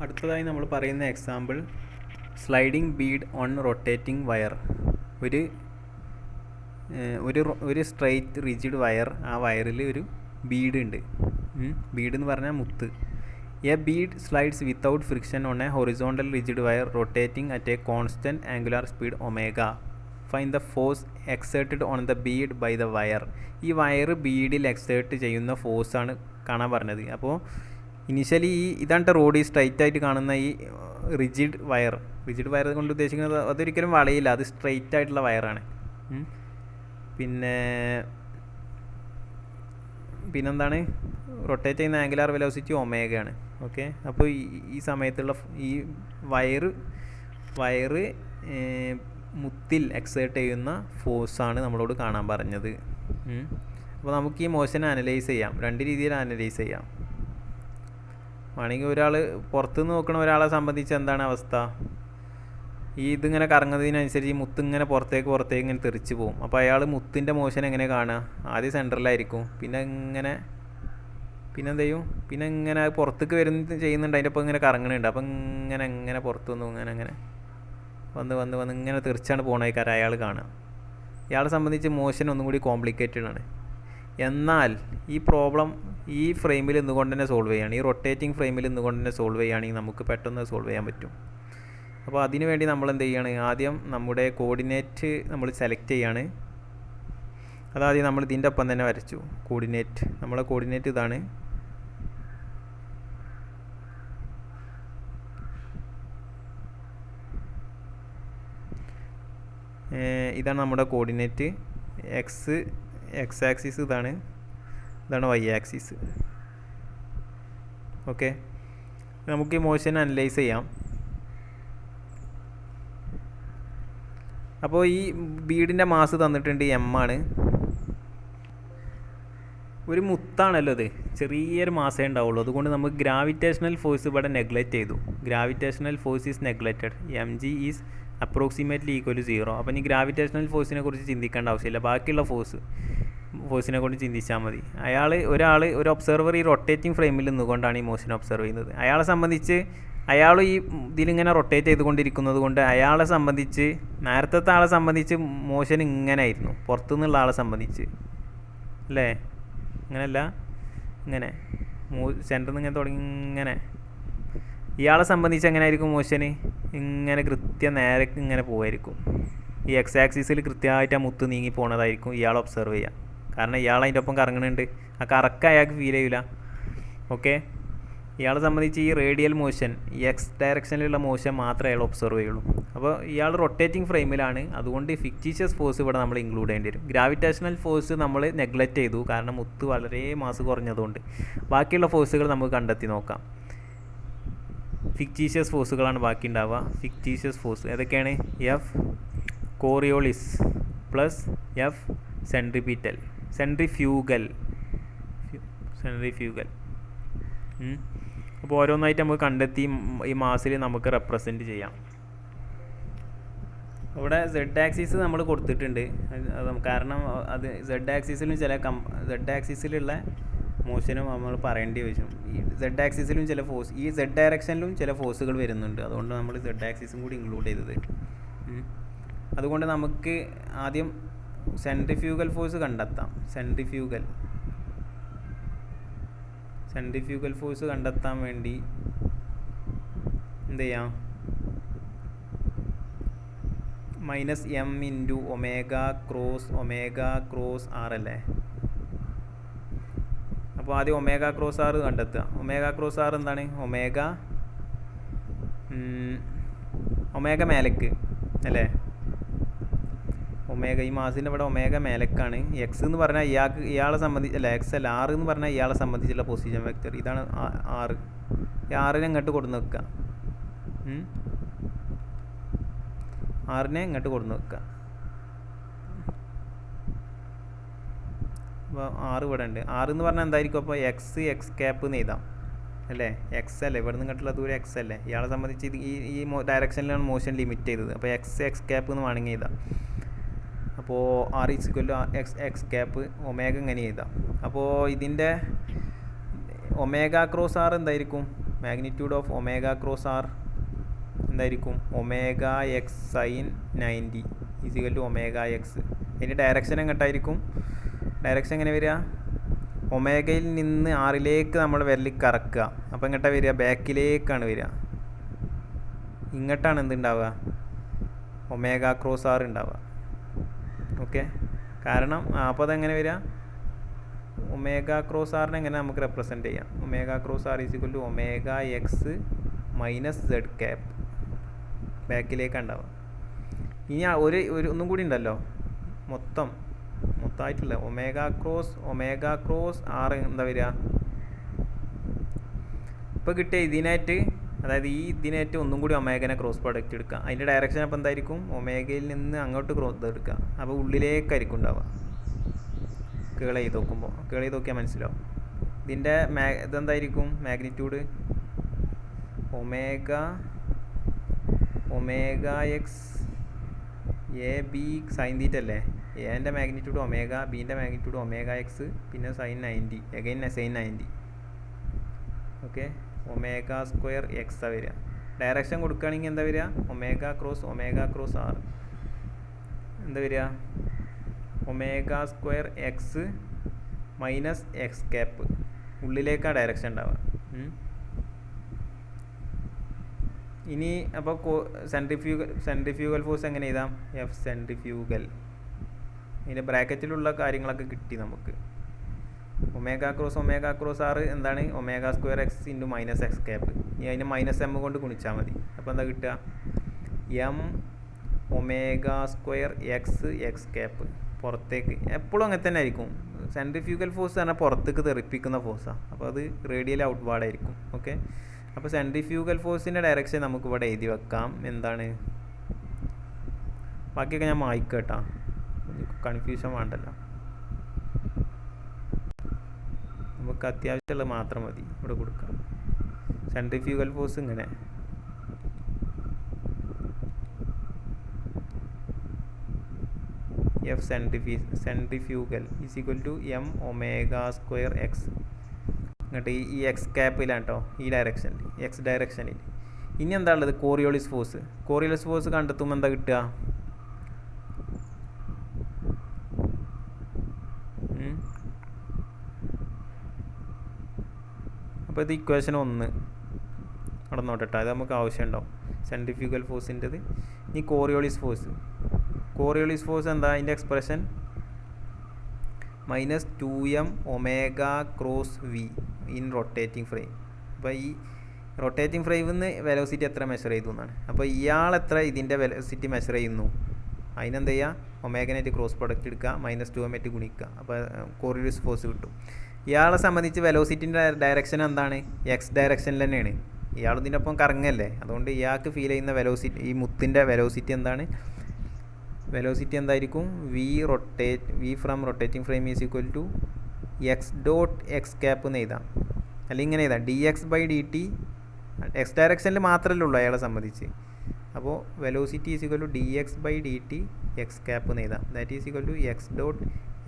അടുത്തതായി നമ്മൾ പറയുന്ന example sliding bead on rotating wire. ഒരു ഒരു സ്ട്രെയിറ്റ് റിജിഡ് വയർ, ആ വയറിൽ ഒരു ബീഡ് ഉണ്ട്. ബീഡ് എന്ന് പറഞ്ഞാൽ മുത്ത്. A bead slides without friction on a horizontal rigid wire rotating at a constant angular speed omega. Find the force exerted on the bead by the wire. ഈ wire ബീഡിൽ exert ചെയ്യുന്ന ഫോഴ്സാണ് കാണാൻ പറഞ്ഞത്. അപ്പോൾ ഇനിഷ്യലി ഇതാണ് റോഡ്, ഈ straight ആയിട്ട് കാണുന്ന ഈ റിജിഡ് വയർ കൊണ്ട് ഉദ്ദേശിക്കുന്നത് അതൊരിക്കലും വളയില്ല, അത് സ്ട്രൈറ്റ് ആയിട്ടുള്ള വയറാണ്. പിന്നെന്താണ്, റൊട്ടേറ്റ് ചെയ്യുന്ന ആംഗുലാർ വെലോസിറ്റി ഒമേഗയാണ്. ഓക്കെ, അപ്പോൾ ഈ സമയത്തുള്ള ഈ വയറ് മുത്തിൽ എക്സേർട്ട് ചെയ്യുന്ന ഫോഴ്സാണ് നമ്മളോട് കാണാൻ പറഞ്ഞത്. അപ്പോൾ നമുക്ക് ഈ മോഷനെ അനലൈസ് ചെയ്യാം, രണ്ട് രീതിയിൽ അനലൈസ് ചെയ്യാം. വേണമെങ്കിൽ ഒരാൾ പുറത്തുനിന്ന് നോക്കുന്ന ഒരാളെ സംബന്ധിച്ച് എന്താണ് അവസ്ഥ, ഇതിങ്ങനെ കറങ്ങുന്നതിനനുസരിച്ച് ഈ മുത്ത് ഇങ്ങനെ പുറത്തേക്ക് ഇങ്ങനെ തെറിച്ച് പോകും. അപ്പോൾ അയാൾ മുത്തിൻ്റെ മോഷൻ എങ്ങനെ കാണുക, ആദ്യം സെൻറ്ററിലായിരിക്കും, പിന്നെ എന്ത് ചെയ്യും, പിന്നെ ഇങ്ങനെ പുറത്തേക്ക് ചെയ്യുന്നുണ്ട്, അതിൻ്റെ ഒപ്പം ഇങ്ങനെ കറങ്ങുന്നുണ്ട്. അപ്പം ഇങ്ങനെ പുറത്തു വന്നു ഇങ്ങനെ വന്ന് ഇങ്ങനെ തെറിച്ചാണ് പോകണേക്കാരം അയാൾ കാണുക. ഇയാളെ സംബന്ധിച്ച് മോഷൻ ഒന്നും കൂടി കോംപ്ലിക്കേറ്റഡ് ആണ്. എന്നാൽ ഈ പ്രോബ്ലം ഈ ഫ്രെയിമിൽ നിന്നുകൊണ്ട് തന്നെ സോൾവ് ചെയ്യുകയാണ്, ഈ റൊട്ടേറ്റിംഗ് ഫ്രെയിമിൽ നിന്നുകൊണ്ട് തന്നെ സോൾവ് ചെയ്യുകയാണെങ്കിൽ നമുക്ക് പെട്ടെന്ന് സോൾവ് ചെയ്യാൻ പറ്റും. അപ്പോൾ അതിന് വേണ്ടി നമ്മൾ എന്ത് ചെയ്യാണ്, ആദ്യം നമ്മുടെ കോർഡിനേറ്റ് നമ്മൾ സെലക്ട് ചെയ്യാണ്. അതാദ്യം നമ്മൾ ഇതിൻ്റെ ഒപ്പം തന്നെ വരച്ചു കോർഡിനേറ്റ്. നമ്മളെ കോർഡിനേറ്റ് ഇതാണ്. ഇതാണ് നമ്മുടെ കോർഡിനേറ്റ്. എക്സ് ആക്സിസ് ഇതാണ് വൈ ആക്സിസ്. ഓക്കെ, നമുക്ക് ഈ മോഷൻ അനലൈസ് ചെയ്യാം. അപ്പോൾ ഈ ബീഡിൻ്റെ മാസ് തന്നിട്ടുണ്ട്, എം ആണ്. ഒരു മുത്താണല്ലോ ഇത്, ചെറിയൊരു മാസേ ഉണ്ടാവുള്ളൂ. അതുകൊണ്ട് നമുക്ക് ഗ്രാവിറ്റേഷണൽ ഫോഴ്സ് ഇവിടെ നെഗ്ലക്റ്റ് ചെയ്തു. Gravitational force is neglected, m g is approximately equal to 0. അപ്പം ഈ ഗ്രാവിറ്റേഷണൽ ഫോഴ്സിനെ കുറിച്ച് ചിന്തിക്കേണ്ട ആവശ്യമില്ല, ബാക്കിയുള്ള ഫോഴ്സിനെ കൊണ്ട് ചിന്തിച്ചാൽ മതി. ഒരാൾ ഒരു ഒബ്സർവർ ഈ റൊട്ടേറ്റിംഗ് ഫ്രെയിമിൽ നിന്നുകൊണ്ടാണ് ഈ മോഷൻ ഒബ്സർവ് ചെയ്യുന്നത്. അയാളെ സംബന്ധിച്ച് അയാൾ ഈ ഇതിലിങ്ങനെ റൊട്ടേറ്റ് ചെയ്തുകൊണ്ടിരിക്കുന്നത് കൊണ്ട് അയാളെ സംബന്ധിച്ച്, നേരത്തെ ആളെ സംബന്ധിച്ച് മോഷൻ ഇങ്ങനെ ആയിരുന്നു, പുറത്തുനിന്നുള്ള ആളെ സംബന്ധിച്ച് അല്ലേ, ഇങ്ങനെയല്ല, ഇങ്ങനെ സെൻറ്ററിൽ നിന്ന് ഇങ്ങനെ തുടങ്ങി ഇങ്ങനെ. ഇയാളെ സംബന്ധിച്ച് എങ്ങനെ ആയിരിക്കും മോഷന്, ഇങ്ങനെ നേരെ ഇങ്ങനെ പോകായിരിക്കും. ഈ എക്സ് ആക്സിസിൽ കൃത്യമായിട്ട് ആ മുത്ത് നീങ്ങി പോണതായിരിക്കും ഇയാൾ ഒബ്സർവ് ചെയ്യുക. കാരണം ഇയാൾ അതിൻ്റെ ഒപ്പം കറങ്ങുന്നുണ്ട്, ആ കറക്കം അയാൾക്ക് ഫീൽ ചെയ്യില്ല. ഓക്കെ, ഇയാളെ സംബന്ധിച്ച് ഈ റേഡിയൽ മോഷൻ, ഈ എക്സ് ഡയറക്ഷനിലുള്ള മോഷൻ മാത്രമേ അയാൾ ഒബ്സർവ് ചെയ്യുള്ളൂ. അപ്പോൾ ഇയാൾ റൊട്ടേറ്റിംഗ് ഫ്രെയിമിലാണ്, അതുകൊണ്ട് ഫിക്റ്റീഷ്യസ് ഫോഴ്സ് ഇവിടെ നമ്മൾ ഇൻക്ലൂഡ് ചെയ്യേണ്ടി വരും. ഗ്രാവിറ്റേഷണൽ ഫോഴ്സ് നമ്മൾ നെഗ്ലക്റ്റ് ചെയ്തു, കാരണം മുത്ത് വളരെ മാസ് കുറഞ്ഞതുകൊണ്ട്. ബാക്കിയുള്ള ഫോഴ്സുകൾ നമുക്ക് കണ്ടെത്തി നോക്കാം. ഫിക്റ്റീഷ്യസ് ഫോഴ്സുകളാണ് ബാക്കി ഉണ്ടാവുക. ഫിക്റ്റീഷ്യസ് ഫോഴ്സ് ഏതൊക്കെയാണ്, F Coriolis plus F centrifugal. അപ്പോൾ ഓരോന്നായിട്ട് നമുക്ക് കണ്ടെത്തി ഈ മാസിൽ നമുക്ക് റെപ്രസെൻറ്റ് ചെയ്യാം. ഇവിടെ സെഡ് ആക്സിസ് നമ്മൾ കൊടുത്തിട്ടുണ്ട്, കാരണം അത് സെഡ് ആക്സിസിലുള്ള മോഷനും നമ്മൾ പറയേണ്ടി വരും. ഈ സെഡ് ആക്സിസിലും ചില ഫോഴ്സ്, ഈ സെഡ് ഡയറക്ഷനിലും ചില ഫോഴ്സുകൾ വരുന്നുണ്ട്, അതുകൊണ്ട് നമ്മൾ സെഡ് ആക്സിസും കൂടി ഇൻക്ലൂഡ് ചെയ്തത്. അതുകൊണ്ട് നമുക്ക് ആദ്യം സെൻട്രിഫ്യൂഗൽ ഫോഴ്സ് കണ്ടെത്താം. സെൻട്രിഫ്യൂഗൽ ഫോഴ്സ് കണ്ടെത്താൻ വേണ്ടി എന്ത് ചെയ്യാം, -m into omega cross r അല്ലേ. അപ്പോൾ ആദ്യം ഒമേഗ ക്രോസ് ആർ കണ്ടെത്തുക. ഒമേഗ ക്രോസ് ആർ എന്താണ്, ഒമേഗ മേലക്ക് അല്ലേ. ഈ മാസിൻ്റെ ഇവിടെ ഒമേഗ മേലക്കാണ്. എക്സ് എന്ന് പറഞ്ഞാൽ ഇയാളെ സംബന്ധിച്ച് അല്ല, എക്സ് അല്ല, ആറ് എന്ന് പറഞ്ഞാൽ ഇയാളെ സംബന്ധിച്ചുള്ള പൊസിഷൻ വെക്റ്റർ. ഇതാണ് ആറ്. ഈ ആറിനെ ഇങ്ങോട്ട് കൊടുന്ന് വെക്കുക, അപ്പോൾ 6 ഇവിടെ ഉണ്ട്. 6 എന്ന് പറഞ്ഞാൽ എന്തായിരിക്കും, അപ്പോൾ എക്സ് ക്യാപ്പ് എന്ന് എഴുതാം അല്ലേ. എക്സ് അല്ലേ, ഇവിടെ നിന്ന് ഇങ്ങോട്ടുള്ള ദൂരം എക്സ് അല്ലേ. ഇയാളെ സംബന്ധിച്ച് ഈ ഡയറക്ഷനിലാണ് മോഷൻ ലിമിറ്റ് ചെയ്തത്. അപ്പോൾ എക്സ് ക്യാപ്പ് എന്ന് വേണമെങ്കിൽ എഴുതാം. അപ്പോൾ R equal to X cap omega ഇങ്ങനെ എഴുതാം. അപ്പോൾ ഇതിൻ്റെ ഒമേഗ ക്രോസ് ആർ എന്തായിരിക്കും, magnitude of omega cross R എന്തായിരിക്കും? Omega X sine 90 is equal to omega X. അതിൻ്റെ ഡയറക്ഷൻ എങ്ങോട്ടായിരിക്കും? ഡയറക്ഷൻ എങ്ങനെ വരിക? ഒമേഗയിൽ നിന്ന് ആറിലേക്ക് നമ്മൾ വിരൽ കറക്കുക. അപ്പോൾ എങ്ങോട്ടാണ് വരിക? ബാക്കിലേക്കാണ് വരിക. ഇങ്ങോട്ടാണ് എന്തുണ്ടാവുക? ഒമേഗ ക്രോസ് ആർ ഉണ്ടാവുക. ഓക്കെ, കാരണം അപ്പോൾ അതെങ്ങനെ വരിക? ഒമേഗ ക്രോസ് ആറിനെ എങ്ങനെ നമുക്ക് റെപ്രസെൻറ്റ് ചെയ്യാം? Omega cross R is equal to omega X minus Z cap. ബാക്കിലേക്കാണ് ഉണ്ടാവുക. ഇനി ഒന്നും കൂടി ഉണ്ടല്ലോ, മൊത്തമായിട്ടില്ല. ഒമേഗ ക്രോസ് ആർ എന്താ വരിക? ഇപ്പോൾ കിട്ടിയ ഇതിനായിട്ട്, അതായത് ഈ ഇതിനായിട്ട് ഒന്നും കൂടി ഒമേഗനെ ക്രോസ് പ്രോഡക്റ്റ് എടുക്കുക. അതിൻ്റെ ഡയറക്ഷൻ അപ്പോൾ എന്തായിരിക്കും? ഒമേഗയിൽ നിന്ന് അങ്ങോട്ട് ക്രോസ് എടുക്കുക. അപ്പോൾ ഉള്ളിലേക്കായിരിക്കും ഉണ്ടാവുക. കേൾ ചെയ്ത് നോക്കിയാൽ മനസ്സിലാവും. ഇതിൻ്റെ ഇതെന്തായിരിക്കും? Magnitude omega X A B sine theta അല്ലേ? എൻ്റെ മാഗ്നിറ്റ്യൂഡ് ഒമേഗ, ബീൻ്റെ മാഗ്നിറ്റ്യൂഡ് ഒമേഗ എക്സ്, പിന്നെ sine 90, again sine 90. Okay, omega square X വരിക. ഡയറക്ഷൻ കൊടുക്കുകയാണെങ്കിൽ എന്താ വരിക? ഒമേഗ ക്രോസ് ആർ എന്താ വരിക? Omega square X minus X cap. ഉള്ളിലേക്കാണ് ഡയറക്ഷൻ ഉണ്ടാവുക. ഇനി അപ്പോൾ സെൻട്രിഫ്യൂഗൽ ഫോഴ്സ് എങ്ങനെ എഴുതാം? F centrifugal. ഇതിൻ്റെ ബ്രാക്കറ്റിലുള്ള കാര്യങ്ങളൊക്കെ കിട്ടി നമുക്ക്. ഒമേഗ ക്രോസ് ആർ എന്താണ്? Omega square X into minus X cap. ഇനി അതിന് മൈനസ് എം കൊണ്ട് ഗുണിച്ചാൽ മതി. അപ്പോൾ എന്താ കിട്ടുക? M omega square X cap. പുറത്തേക്ക് എപ്പോഴും അങ്ങനെ തന്നെ ആയിരിക്കും. സെൻട്രിഫ്യൂഗൽ ഫോഴ്സ് പറഞ്ഞാൽ പുറത്തേക്ക് തെറിപ്പിക്കുന്ന ഫോഴ്സാണ്. അപ്പോൾ അത് റേഡിയൽ ഔട്ട്വാർഡായിരിക്കും. ഓക്കെ, അപ്പോൾ സെൻട്രിഫ്യൂഗൽ ഫോഴ്സിൻ്റെ ഡയറക്ഷൻ നമുക്ക് ഇവിടെ എഴുതി വെക്കാം. എന്താണ്? ബാക്കിയൊക്കെ ഞാൻ മായ്ക്കട്ടോ, കൺഫ്യൂഷൻ വേണ്ടല്ലോ. നമുക്ക് അത്യാവശ്യമുള്ളത് മാത്രം മതി ഇവിടെ കൊടുക്കാം. സെൻട്രിഫ്യൂഗൽ ഫോഴ്സ് ഇങ്ങനെ f centrifugal is equal to m omega square x. എന്നിട്ട് ഈ എക്സ് ക്യാപ്പിലാണ് കേട്ടോ, ഈ ഡയറക്ഷനിൽ, എക്സ് ഡയറക്ഷനിൽ. ഇനി എന്താ ഉള്ളത്? കോറിയോളിസ് ഫോഴ്സ് കണ്ടെത്തുമ്പോൾ എന്താ കിട്ടുക? അപ്പോൾ ഇത് ഇക്വേഷൻ 1 നടന്നോട്ടെ. അത് നമുക്ക് ആവശ്യമുണ്ടാവും, സെൻട്രിഫ്യൂഗൽ ഫോഴ്സിൻ്റെത്. ഇനി കോറിയോളിസ് ഫോഴ്സ് എന്താ? അതിൻ്റെ expression -2m omega cross v in rotating frame. അപ്പോൾ ഈ റൊട്ടേറ്റിംഗ് ഫ്രെയിമിൽ നിന്ന് വെലോസിറ്റി എത്ര മെഷർ ചെയ്തു എന്നാണ്. അപ്പോൾ ഇയാളെത്ര ഇതിൻ്റെ വെലോസിറ്റി മെഷർ ചെയ്യുന്നു, അതിനെന്ത് ചെയ്യുക? ഒമേഗനായിട്ട് ക്രോസ് പ്രൊഡക്റ്റ് എടുക്കുക, -2m ആയിട്ട് ഗുണിക്കുക. അപ്പോൾ കോറിയോളിസ് ഫോഴ്സ് കിട്ടും. ഇയാളെ സംബന്ധിച്ച് വെലോസിറ്റിൻ്റെ ഡയറക്ഷൻ എന്താണ്? എക്സ് ഡയറക്ഷനിൽ തന്നെയാണ്. ഇയാൾ ഇതിൻ്റെ ഒപ്പം കറങ്ങല്ലേ, അതുകൊണ്ട് ഇയാൾക്ക് ഫീൽ ചെയ്യുന്ന വെലോസിറ്റി, ഈ മുത്തിൻ്റെ വെലോസിറ്റി എന്താണ്? വെലോസിറ്റി എന്തായിരിക്കും? V from rotating frame is equal to x dot x cap എന്ന് എഴുതാം. അല്ലെങ്കിൽ ഇങ്ങനെ എഴുതാം, dx/dt. എക്സ് ഡയറക്ഷനിൽ മാത്രമല്ലേ ഉള്ളൂ അയാളെ സംബന്ധിച്ച്. അപ്പോൾ velocity is equal to dx/dt x cap എന്ന് എഴുതാം. That is equal to x dot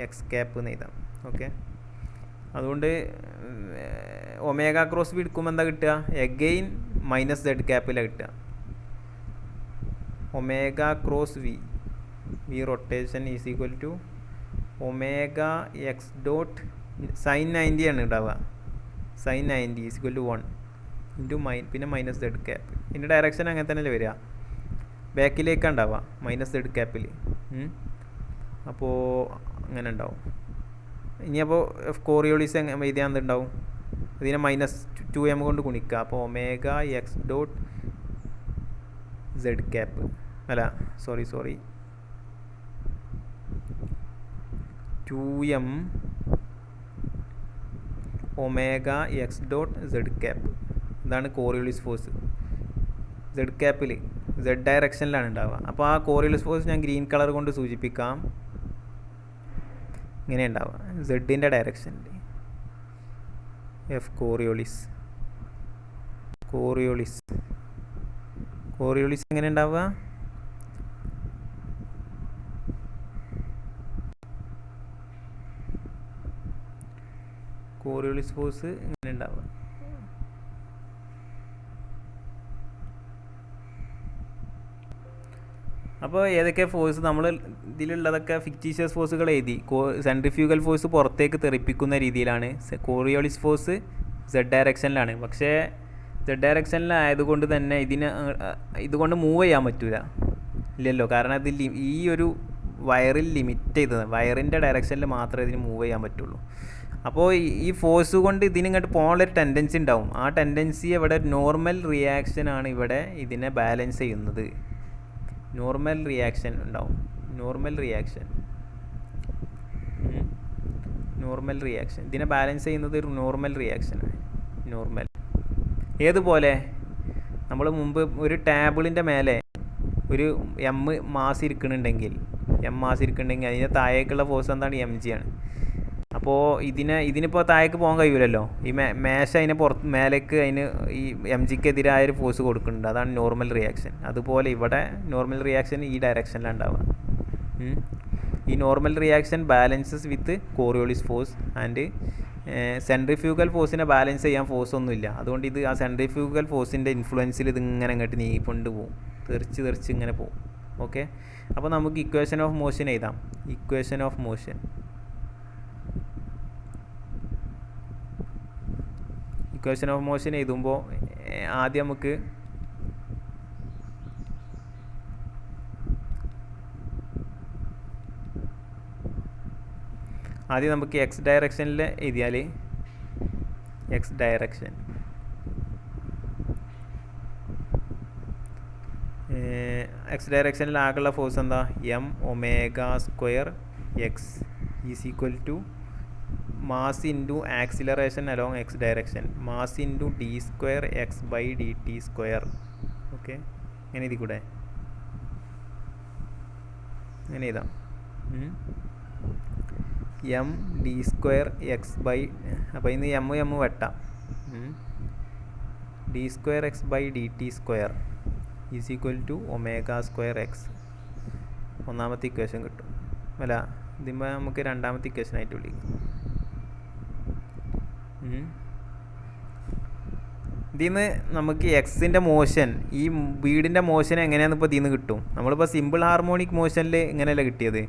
x cap എന്ന് എഴുതാം. ഓക്കെ, അതുകൊണ്ട് ഒമേഗ ക്രോസ് വി എടുക്കുമ്പോൾ എന്താ കിട്ടുക? എഗെയിൻ മൈനസ് സെഡ് ക്യാപ്പിലാണ് കിട്ടുക. Omega cross v rotation is equal to omega X dot sine 90 ആണ് ഉണ്ടാവുക. Sine 90 is equal to 1 into പിന്നെ മൈനസ് സെഡ് ക്യാപ്പ്. ഇതിൻ്റെ ഡയറക്ഷൻ അങ്ങനെ തന്നെയല്ലേ വരിക? ബാക്കിലേക്കാണ് ഉണ്ടാവുക, മൈനസ് സെഡ് ക്യാപ്പിൽ. അപ്പോൾ അങ്ങനെ ഉണ്ടാവും. ഇനി അപ്പോൾ കോറിയോളിസ് എഴുതിയാൽ എന്തുണ്ടാവും? ഇതിനെ -2m കൊണ്ട് ഗുണിക്കുക. അപ്പോൾ omega X dot Z cap, അല്ല sorry 2m omega X dot Z cap. ഇതാണ് കോറിയോളിസ് ഫോഴ്സ്. സെഡ് ക്യാപ്പിൽ സെഡ് ഡയറക്ഷനിലാണ് ഉണ്ടാവുക. അപ്പോൾ ആ കോറിയോളിസ് ഫോഴ്സ് ഞാൻ ഗ്രീൻ കളർ കൊണ്ട് സൂചിപ്പിക്കാം. ഇങ്ങനെ ഉണ്ടാവുക, സെഡിൻ്റെ ഡയറക്ഷനിൽ. എഫ് കോറിയോളിസ് എങ്ങനെ ഉണ്ടാവുക? കോറിയോളിസ് ഫോഴ്സ് ഇങ്ങനെ ഉണ്ടാവുക. അപ്പോൾ ഏതൊക്കെ ഫോഴ്സ് നമ്മൾ ഇതിലുള്ളതൊക്കെ ഫിക്റ്റീഷ്യസ് ഫോഴ്സുകൾ എഴുതി. സെൻട്രിഫ്യൂഗൽ ഫോഴ്സ് പുറത്തേക്ക് തെറിപ്പിക്കുന്ന രീതിയിലാണ്. കോറിയോളിസ് ഫോഴ്സ് സെഡ് ഡയറക്ഷനിലാണ്. പക്ഷേ സെഡ് ഡയറക്ഷനിലായതുകൊണ്ട് തന്നെ ഇതുകൊണ്ട് മൂവ് ചെയ്യാൻ പറ്റില്ല ഇല്ലല്ലോ. കാരണം ഇത് ഈ ഒരു വയറിൽ ലിമിറ്റ് ചെയ്തത്, വയറിൻ്റെ ഡയറക്ഷനിൽ മാത്രമേ ഇതിന് മൂവ് ചെയ്യാൻ പറ്റുള്ളൂ. അപ്പോൾ ഈ ഫോഴ്സ് കൊണ്ട് ഇതിനിങ്ങോട്ട് പോകാനുള്ളൊരു ടെൻഡൻസി ഉണ്ടാവും. ആ ടെൻഡൻസി ഇവിടെ നോർമൽ റിയാക്ഷനാണ് ഇവിടെ ഇതിനെ ബാലൻസ് ചെയ്യുന്നത്. നോർമൽ റിയാക്ഷൻ ഉണ്ടാവും. നോർമൽ റിയാക്ഷൻ ഇതിനെ ബാലൻസ് ചെയ്യുന്നത് ഒരു നോർമൽ റിയാക്ഷനാണ്. നോർമൽ ഏതുപോലെ നമ്മൾ മുമ്പ് ഒരു ടേബിളിൻ്റെ മേലെ ഒരു എം മാസ് ഇരിക്കുന്നുണ്ടെങ്കിൽ അതിന് താഴേക്കുള്ള ഫോഴ്സ് എന്താണ്? എം ജി ആണ്. അപ്പോൾ ഇതിനിപ്പോൾ താഴേക്ക് പോകാൻ കഴിയില്ലല്ലോ. ഈ മേശ അതിനെ മേലേക്ക് അതിന് ഈ എം ജിക്കെതിരായൊരു ഫോഴ്സ് കൊടുക്കുന്നുണ്ട്. അതാണ് നോർമൽ റിയാക്ഷൻ. അതുപോലെ ഇവിടെ നോർമൽ റിയാക്ഷൻ ഈ ഡയറക്ഷനിലാണ് ഉണ്ടാവുക. ഈ normal reaction balances with Coriolis force and centrifugal ഫോഴ്സിനെ ബാലൻസ് ചെയ്യാൻ ഫോഴ്സ് ഒന്നുമില്ല. അതുകൊണ്ട് ഇത് ആ സെൻട്രിഫ്യൂഗൽ ഫോഴ്സിൻ്റെ ഇൻഫ്ലുവൻസിൽ ഇതിങ്ങനെ അങ്ങോട്ട് നീങ്ങിക്കൊണ്ട് പോകും. തെറിച്ച് ഇങ്ങനെ പോകും. ഓക്കെ, അപ്പോൾ നമുക്ക് ഇക്വേഷൻ ഓഫ് മോഷൻ എഴുതാം. ഇക്വേഷൻ ഓഫ് മോഷൻ എഴുതുമ്പോൾ ആദ്യം നമുക്ക് എക്സ് ഡയറക്ഷനിൽ എഴുതിയാൽ എക്സ് ഡയറക്ഷനിൽ ആകെയുള്ള ഫോഴ്സ് എന്താ? M omega square X is equal to mass into acceleration along X direction, mass into D square X by D T square. Okay, ഇങ്ങനെ എഴുതി കൂടെ? ഇങ്ങനെ എഴുതാം. M D square X by, അപ്പോൾ ഇന്ന് എം വെട്ടാം. D square X by D T square is equal to omega square X. ഒന്നാമത്തെ equation കിട്ടും. അല്ല, ഇതിമ്പോൾ നമുക്ക് രണ്ടാമത്തെ ഇക്വേഷനായിട്ട് വിളിക്കും. ഇതിന്ന് നമുക്ക് എക്സിൻ്റെ മോഷൻ, ഈ വീടിൻ്റെ മോഷൻ എങ്ങനെയാണെന്ന് ഇപ്പോൾ ഇതിന്ന് കിട്ടും. നമ്മളിപ്പോൾ സിമ്പിൾ ഹാർമോണിക് മോഷനിൽ ഇങ്ങനെയല്ല കിട്ടിയത്.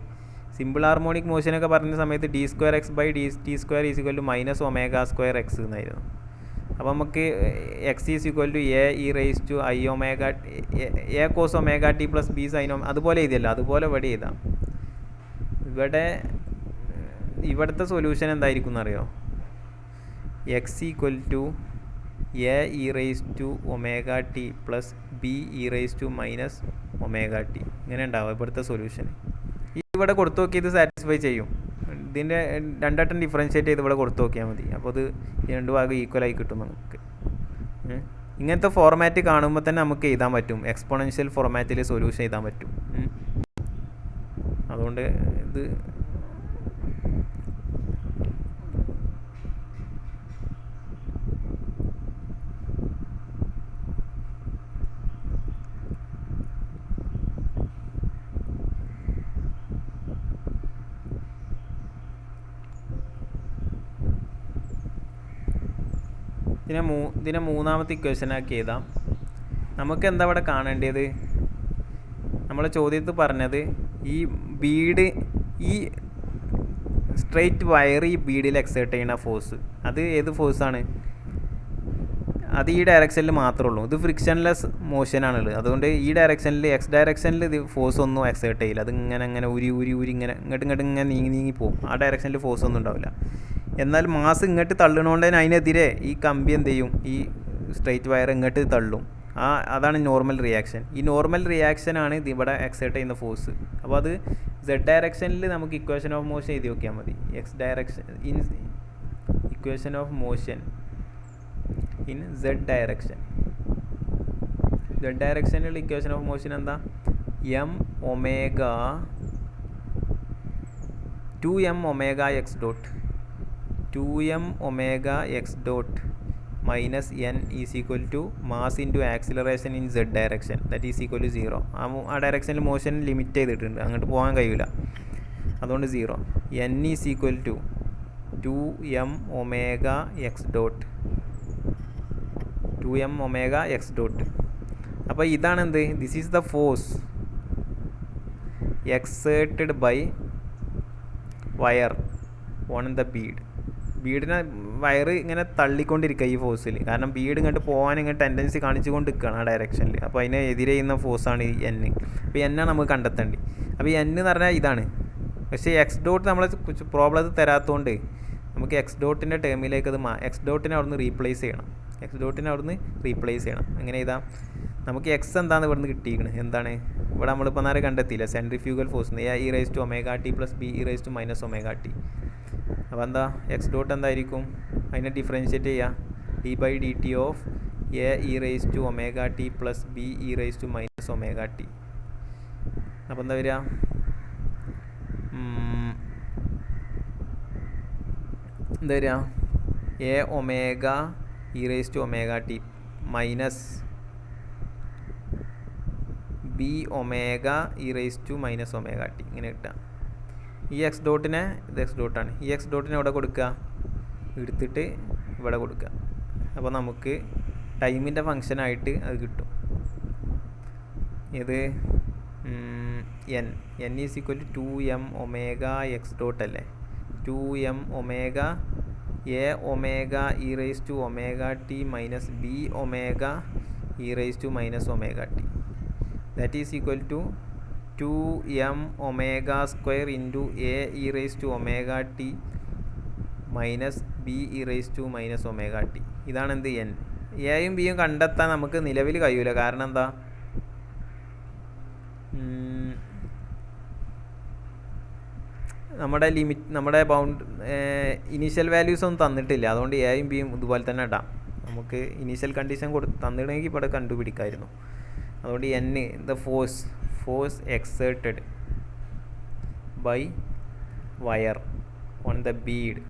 സിമ്പിൾ ഹാർമോണിക് മോഷനൊക്കെ പറഞ്ഞ സമയത്ത് d square X by D T square is equal to minus omega square x എന്നായിരുന്നു. അപ്പോൾ നമുക്ക് x is equal to a e raise to i omega a cos omega t plus b sine അതുപോലെ എഴുതിയല്ലോ, അതുപോലെ ഇവിടെ എഴുതാം. ഇവിടുത്തെ solution എന്തായിരിക്കും എന്നറിയോ? X equal to a e raise to omega t plus b e raise to minus omega t. ഇങ്ങനെ ഉണ്ടാവും ഇവിടുത്തെ സൊല്യൂഷൻ. ഇവിടെ കൊടുത്തു നോക്കി ഇത് സാറ്റിസ്ഫൈ ചെയ്യും. ഇതിൻ്റെ രണ്ടട്ടം ഡിഫറൻഷ്യേറ്റ് ചെയ്ത് ഇവിടെ കൊടുത്തു നോക്കിയാൽ മതി. അപ്പോൾ അത് രണ്ട് ഭാഗം ഈക്വലായി കിട്ടും നമുക്ക്. ഇങ്ങനത്തെ ഫോർമാറ്റ് കാണുമ്പോൾ തന്നെ നമുക്ക് എഴുതാൻ പറ്റും. എക്സ്പോണൻഷ്യൽ ഫോർമാറ്റിൽ സൊല്യൂഷൻ എഴുതാൻ പറ്റും. അതുകൊണ്ട് ഇത് ഇതിനെ മൂന്നാമത്തെ ഇക്വേഷനാക്കി എഴുതാം. നമുക്ക് എന്താ ഇവിടെ കാണേണ്ടത്? നമ്മളെ ചോദ്യത്തിൽ പറഞ്ഞത് ഈ ബീഡ്, ഈ സ്ട്രെയിറ്റ് വയർ ഈ ബീഡിൽ എക്സേർട്ട് ചെയ്യുന്ന ഫോഴ്സ്, അത് ഏത് ഫോഴ്സാണ്? അത് ഈ ഡയറക്ഷനിൽ മാത്രമേ ഉള്ളൂ. ഇത് ഫ്രിക്ഷൻലെസ് മോഷനാണുള്ളത്. അതുകൊണ്ട് ഈ ഡയറക്ഷനിൽ എക്സ് ഡയറക്ഷനിൽ ഇത് ഫോഴ്സ് ഒന്നും എക്സേർട്ട് ചെയ്യില്ല. അത് ഇങ്ങനെ ഉരി ഇങ്ങനെ ഇങ്ങോട്ട് ഇങ്ങനെ നീങ്ങി പോകും. ആ ഡയറക്ഷനിൽ ഫോഴ്സ് ഒന്നും ഉണ്ടാവില്ല. എന്നാൽ മാസ് ഇങ്ങോട്ട് തള്ളുന്നതുകൊണ്ട് തന്നെ അതിനെതിരെ ഈ കമ്പി എന്ത് ചെയ്യും? ഈ സ്ട്രെയിറ്റ് വയർ ഇങ്ങോട്ട് തള്ളും. അതാണ് നോർമൽ റിയാക്ഷൻ. ഈ നോർമൽ റിയാക്ഷനാണ് ഇത് ഇവിടെ എക്സേർട്ട് ചെയ്യുന്ന ഫോഴ്സ്. അപ്പോൾ അത് സെഡ് ഡയറക്ഷനിൽ നമുക്ക് ഇക്വേഷൻ ഓഫ് മോഷൻ എഴുതി നോക്കിയാൽ മതി. X direction in equation of motion in Z direction. Z ഡയറക്ഷനിലുള്ള ഇക്വേഷൻ ഓഫ് മോഷൻ എന്താ? M omega 2m omega X dot 2m omega X dot minus N is equal to mass into acceleration in Z direction that is equal to 0. ആ ഡയറക്ഷനിൽ motion limit ചെയ്തിട്ടുണ്ട്, അങ്ങോട്ട് പോകാൻ കഴിയില്ല. അതുകൊണ്ട് 0. N is equal to 2m omega X dot 2m omega X dot. അപ്പോൾ ഇതാണ് എന്ത്? This is the force. Exerted by wire on the ബീഡിനെ വയർ ഇങ്ങനെ തള്ളിക്കൊണ്ടിരിക്കുക ഈ ഫോഴ്സിൽ. കാരണം ബീഡ് ഇങ്ങോട്ട് പോകാൻ ഇങ്ങനെ ടെൻഡൻസി കാണിച്ചുകൊണ്ട് നിൽക്കുകയാണ് ആ ഡയറക്ഷനിൽ. അപ്പോൾ അതിനെ എതിരെ ചെയ്യുന്ന ഫോഴ്സാണ് ഈ എൻ. അപ്പോൾ എന്നാണ് നമുക്ക് കണ്ടെത്തേണ്ടത്. അപ്പോൾ ഈ എൻ എന്ന് പറഞ്ഞാൽ ഇതാണ്. പക്ഷേ എക്സ് ഡോട്ട് നമ്മളെ പ്രോബ്ലം അത് തരാത്തതുകൊണ്ട് നമുക്ക് എക്സ് ഡോട്ടിൻ്റെ ടേമിലേക്ക് അത് എക്സ് ഡോട്ടിനെ അവിടുന്ന് റീപ്ലേസ് ചെയ്യണം. എങ്ങനെ ചെയ്താൽ നമുക്ക് എക്സ് എന്താണെന്ന് ഇവിടുന്ന് കിട്ടിയിരിക്കണം. എന്താണ് ഇവിടെ നമ്മളിപ്പോൾ നേരെ കണ്ടെത്തിയില്ല, centrifugal force e⁻ plus b e⁻ അപ്പോൾ എന്താ എക്സ് ഡോട്ട് എന്തായിരിക്കും, അതിനെ ഡിഫറൻഷ്യേറ്റ് ചെയ്യുക d/dt of e⁻ plus b e⁻. അപ്പോൾ എന്താ വരിക, a omega e⁻t minus b omega e⁻t ഇങ്ങനെ കിട്ടുക. ഈ എക്സ് ഡോട്ടിനെ ഇത് എക്സ് ഡോട്ടാണ്, ഈ എക്സ് ഡോട്ടിനെ ഇവിടെ കൊടുക്കുക, എടുത്തിട്ട് ഇവിടെ കൊടുക്കുക. അപ്പോൾ നമുക്ക് ടൈമിൻ്റെ ഫങ്ഷനായിട്ട് അത് കിട്ടും. ഇത് n is equal to 2m omega X dot അല്ലേ, 2m omega a omega e⁻t minus b omega e⁻t. That is equal to 2m omega square into a e⁻t minus b e⁻t. ഇതാണ് എന്ത് n. എയും ബിയും കണ്ടെത്താൻ നമുക്ക് നിലവിൽ കഴിയൂല. കാരണം എന്താ, നമ്മുടെ ഇനീഷ്യൽ വാല്യൂസ് ഒന്നും തന്നിട്ടില്ല. അതുകൊണ്ട് എയും ബിയും ഇതുപോലെ തന്നെ ഇടാം. നമുക്ക് ഇനീഷ്യൽ കണ്ടീഷൻ തന്നിടണമെങ്കിൽ ഇവിടെ കണ്ടുപിടിക്കാമായിരുന്നു. അതുകൊണ്ട് n the force exerted by wire on the Bede